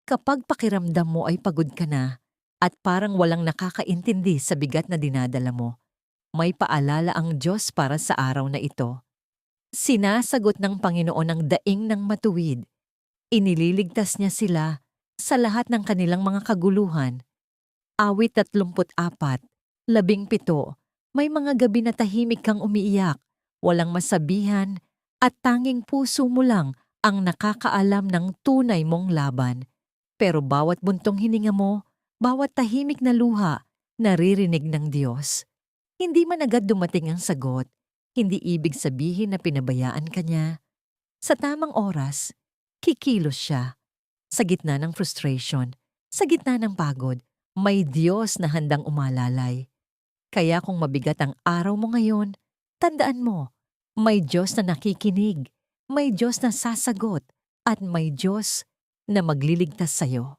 Kapag pakiramdam mo ay pagod ka na at parang walang nakakaintindi sa bigat na dinadala mo, may paalala ang Diyos para sa araw na ito. Sinasagot ng Panginoon ang daing ng matuwid. Inililigtas niya sila sa lahat ng kanilang mga kaguluhan. Awit 34:17. May mga gabi na tahimik kang umiiyak, walang masabihan, at tanging puso mo lang ang nakakaalam ng tunay mong laban. Pero bawat buntong hininga mo, bawat tahimik na luha, naririnig ng Diyos. Hindi man agad dumating ang sagot, hindi ibig sabihin na pinabayaan ka niya. Sa tamang oras, kikilos siya. Sa gitna ng frustration, sa gitna ng pagod, may Diyos na handang umalalay. Kaya kung mabigat ang araw mo ngayon, tandaan mo, may Diyos na nakikinig, may Diyos na sasagot, at may Diyos na magliligtas sa'yo.